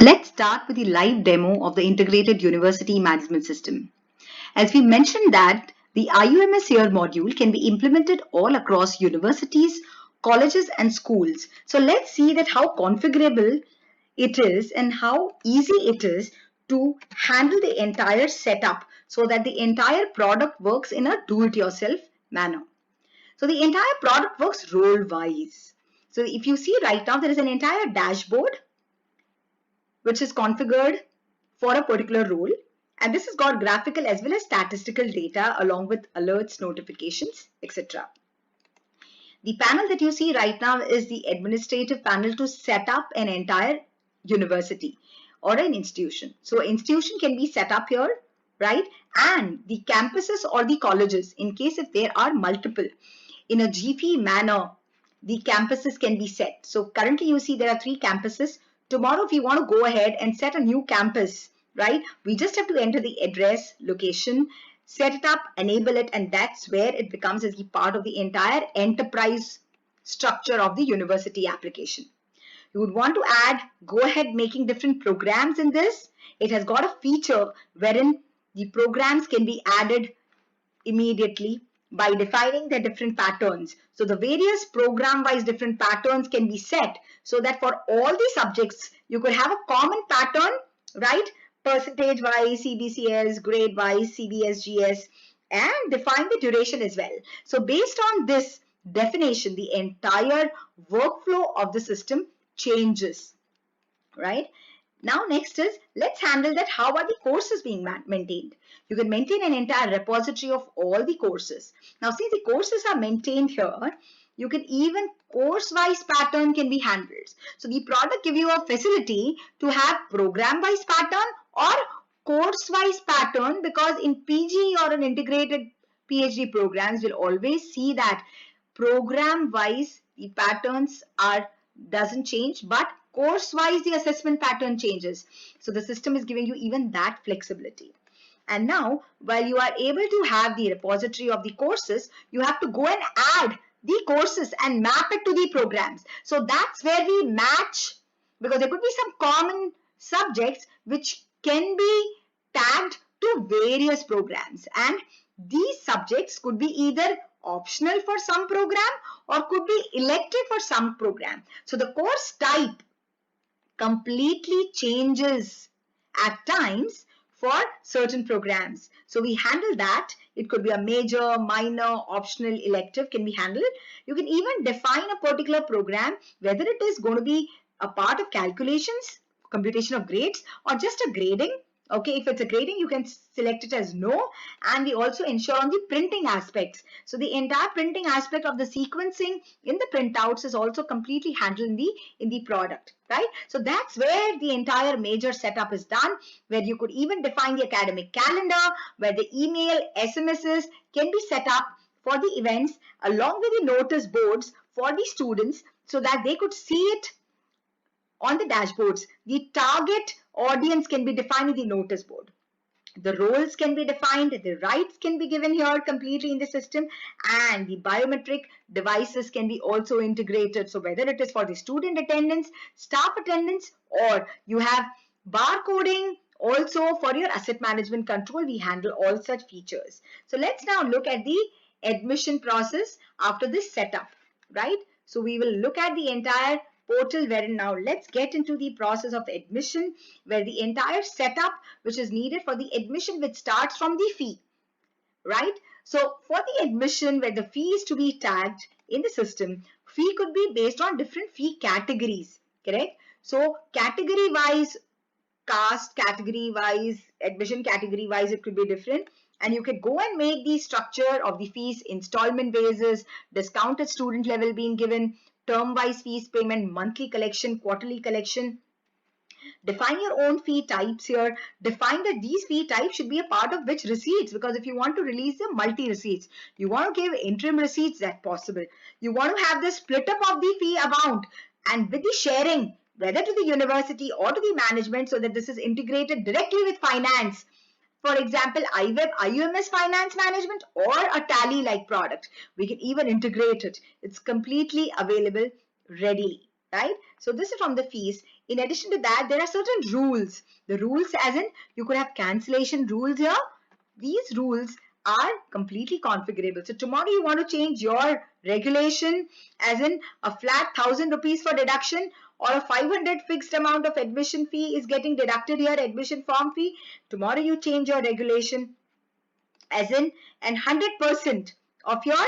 Let's start with the live demo of the Integrated University Management System. As we mentioned that the IUMS here module can be implemented all across universities, colleges and schools. So let's see that how configurable it is and how easy it is to handle the entire setup so that the entire product works in a do-it-yourself manner. So the entire product works role-wise. So if you see right now, there is an entire dashboard which is configured for a particular role, and this has got graphical as well as statistical data along with alerts, notifications, etc. The panel that you see right now is the administrative panel to set up an entire university or an institution. So institution can be set up here, right? And the campuses or the colleges, in case if there are multiple, in a GP manner, the campuses can be set. So currently you see there are 3 campuses. Tomorrow, if you want to go ahead and set a new campus, right, we just have to enter the address, location, set it up, enable it, and that's where it becomes as the part of the entire enterprise structure of the university application. You would want to add, go ahead making different programs in this. It has got a feature wherein the programs can be added immediately by defining the different patterns. So the various program-wise different patterns can be set so that for all the subjects, you could have a common pattern, right? Percentage-wise, CBCS, grade-wise, CBSGS, and define the duration as well. So based on this definition, the entire workflow of the system changes, right? Now next is, let's handle that how are the courses being maintained. You can maintain an entire repository of all the courses. Now since the courses are maintained here, you can even course-wise pattern can be handled. So the product give you a facility to have program-wise pattern or course-wise pattern, because in PG or an integrated PhD programs, we'll always see that program-wise the patterns doesn't change, but course-wise the assessment pattern changes. So the system is giving you even that flexibility. And now, while you are able to have the repository of the courses, you have to go and add the courses and map it to the programs. So that's where we match, because there could be some common subjects which can be tagged to various programs, and these subjects could be either optional for some program or could be elective for some program. So the course type completely changes at times for certain programs. So we handle that. It could be a major, minor, optional, elective can be handled. You can even define a particular program, whether it is going to be a part of calculations, computation of grades, or just a grading. Okay, if it's a grading, you can select it as no, and we also ensure on the printing aspects. So the entire printing aspect of the sequencing in the printouts is also completely handled in the product, right? So that's where the entire major setup is done, where you could even define the academic calendar, where the email, SMSs can be set up for the events along with the notice boards for the students so that they could see it on the dashboards. The target audience can be defined in the notice board. The roles can be defined, the rights can be given here completely in the system, and the biometric devices can be also integrated. So whether it is for the student attendance, staff attendance, or you have barcoding also for your asset management control, we handle all such features. So let's now look at the admission process after this setup, right? So we will look at the entire portal, wherein now let's get into the process of admission, where the entire setup which is needed for the admission, which starts from the fee, right? So for the admission, where the fee is to be tagged in the system, fee could be based on different fee categories, correct? So category wise, caste category wise, admission category wise, it could be different. And you could go and make the structure of the fees installment basis, discounted student level being given, term wise fees payment, monthly collection, quarterly collection. Define your own fee types here. Define that these fee types should be a part of which receipts, because if you want to release the multi receipts, you want to give interim receipts, that possible. You want to have the split up of the fee amount and with the sharing, whether to the university or to the management, so that this is integrated directly with finance. For example, iWeb, IUMS Finance Management, or a Tally like product. We can even integrate it. It's completely available readily, right? So this is from the fees. In addition to that, there are certain rules. The rules as in you could have cancellation rules here. These rules are completely configurable. So tomorrow you want to change your regulation as in a flat 1,000 rupees for deduction or a 500 fixed amount of admission fee is getting deducted here, admission form fee. Tomorrow you change your regulation as in and 100% of your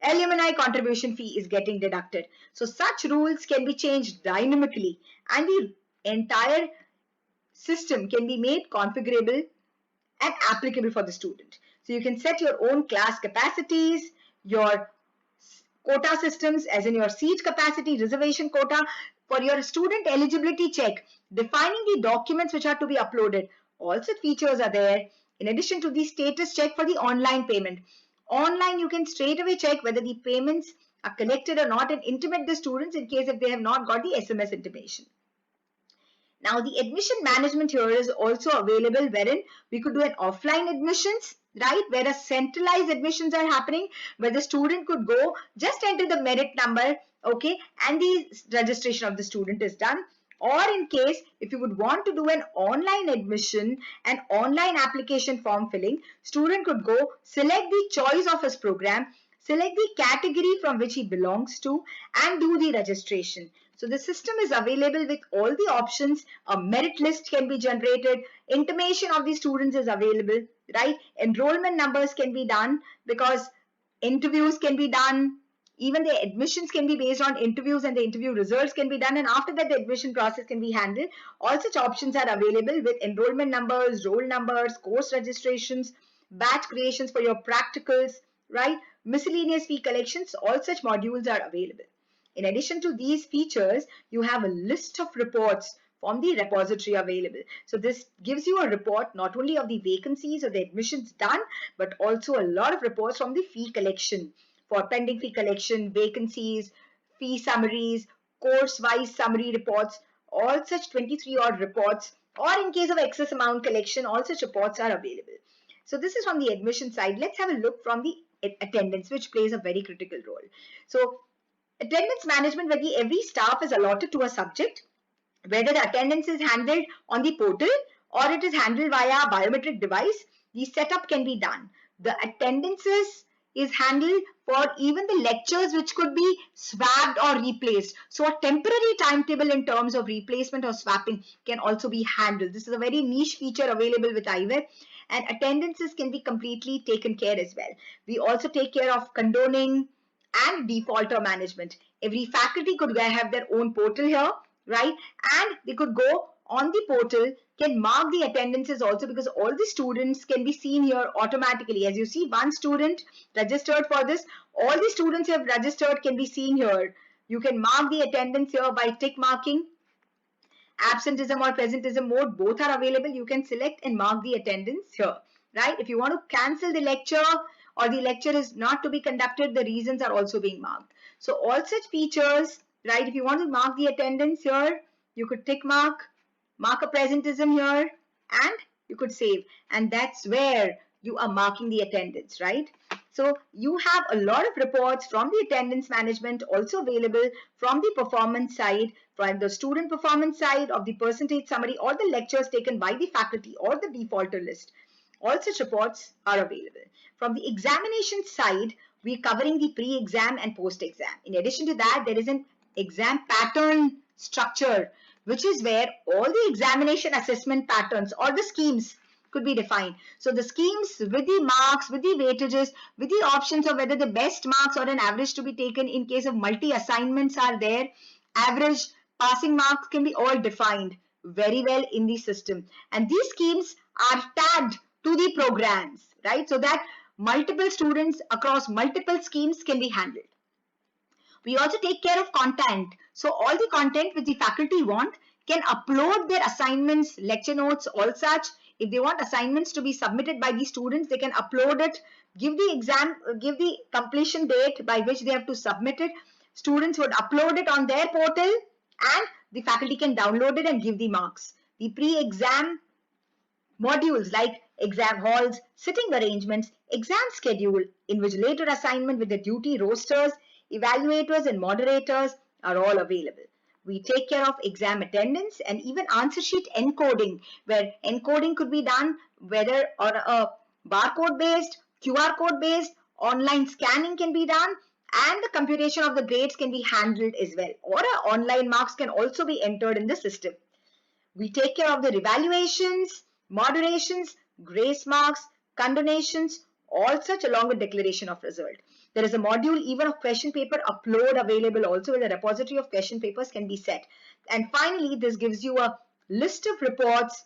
alumni contribution fee is getting deducted. So such rules can be changed dynamically and the entire system can be made configurable and applicable for the student. So you can set your own class capacities, your quota systems as in your seat capacity, reservation quota for your student eligibility check, defining the documents which are to be uploaded. All such features are there. In addition to the status check for the online payment. Online you can straight away check whether the payments are collected or not and intimate the students in case if they have not got the SMS intimation. Now the admission management here is also available wherein we could do an offline admissions, right, where a centralized admissions are happening where the student could go, just enter the merit number, okay, and the registration of the student is done. Or in case if you would want to do an online admission and online application form filling, student could go select the choice of his program, select the category from which he belongs to and do the registration. So the system is available with all the options. A merit list can be generated. Intimation of the students is available, right? Enrollment numbers can be done because interviews can be done. Even the admissions can be based on interviews and the interview results can be done. And after that, the admission process can be handled. All such options are available with enrollment numbers, roll numbers, course registrations, batch creations for your practicals, right? Miscellaneous fee collections, all such modules are available. In addition to these features, you have a list of reports from the repository available. So this gives you a report not only of the vacancies or the admissions done, but also a lot of reports from the fee collection for pending fee collection, vacancies, fee summaries, course-wise summary reports, all such 23 odd reports, or in case of excess amount collection, all such reports are available. So this is from the admission side. Let's have a look from the attendance, which plays a very critical role. So attendance management, where every staff is allotted to a subject, whether the attendance is handled on the portal or it is handled via a biometric device, the setup can be done. The attendances is handled for even the lectures which could be swapped or replaced. So a temporary timetable in terms of replacement or swapping can also be handled. This is a very niche feature available with iWeb, and attendances can be completely taken care as well. We also take care of condoning and defaulter management. Every faculty could have their own portal here, right? And they could go on the portal, can mark the attendances also because all the students can be seen here automatically. As you see, one student registered for this, all the students who have registered can be seen here. You can mark the attendance here by tick marking. Absenteeism or presenteeism mode, both are available. You can select and mark the attendance here, right? If you want to cancel the lecture or the lecture is not to be conducted, the reasons are also being marked. So all such features, right? If you want to mark the attendance here, you could tick mark a presenteeism here, and you could save. And that's where you are marking the attendance, right? So you have a lot of reports from the attendance management also available from the performance side, from the student performance side of the percentage summary or the lectures taken by the faculty or the defaulter list. All such reports are available. From the examination side, we are covering the pre-exam and post-exam. In addition to that, there is an exam pattern structure, which is where all the examination assessment patterns or the schemes could be defined. So the schemes with the marks, with the weightages, with the options of whether the best marks or an average to be taken in case of multi-assignments are there. Average passing marks can be all defined very well in the system. And these schemes are tagged to the programs, right? So that multiple students across multiple schemes can be handled. We also take care of content. So all the content which the faculty want can upload their assignments, lecture notes, all such. If they want assignments to be submitted by the students, they can upload it, give the exam, give the completion date by which they have to submit it. Students would upload it on their portal and the faculty can download it and give the marks. The pre-exam modules like exam halls, sitting arrangements, exam schedule, invigilator assignment with the duty rosters, evaluators and moderators are all available. We take care of exam attendance and even answer sheet encoding, where encoding could be done whether on a barcode based, QR code based, online scanning can be done, and the computation of the grades can be handled as well, or online marks can also be entered in the system. We take care of the revaluations, moderations, grace marks, condonations, all such along with declaration of result. There is a module even of question paper upload available also, where the repository of question papers can be set. And finally, this gives you a list of reports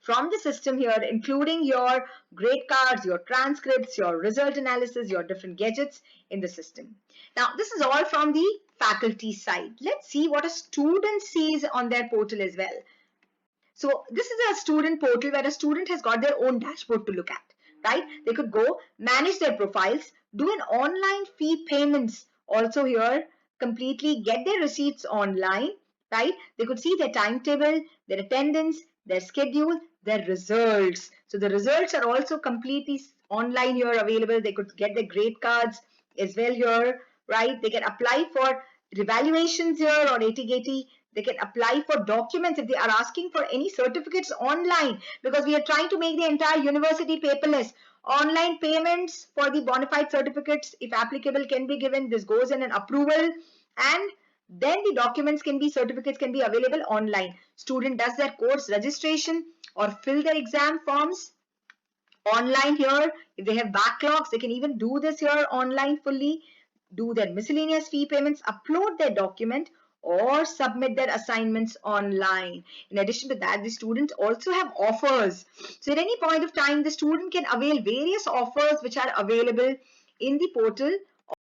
from the system here, including your grade cards, your transcripts, your result analysis, your different gadgets in the system. Now, this is all from the faculty side. Let's see what a student sees on their portal as well. So this is a student portal where a student has got their own dashboard to look at, right? They could go manage their profiles, do an online fee payments also here, completely get their receipts online, right? They could see their timetable, their attendance, their schedule, their results. So the results are also completely online here available. They could get their grade cards as well here, right? They can apply for revaluations here or ATGT. They can apply for documents if they are asking for any certificates online, because we are trying to make the entire university paperless. Online payments for the bona fide certificates, if applicable, can be given. This goes in an approval, and then the documents can be, certificates can be available online. Student does their course registration or fill their exam forms online here. If they have backlogs, they can even do this here online fully, do their miscellaneous fee payments, upload their document, or submit their assignments online. In addition to that, the students also have offers. So at any point of time, the student can avail various offers which are available in the portal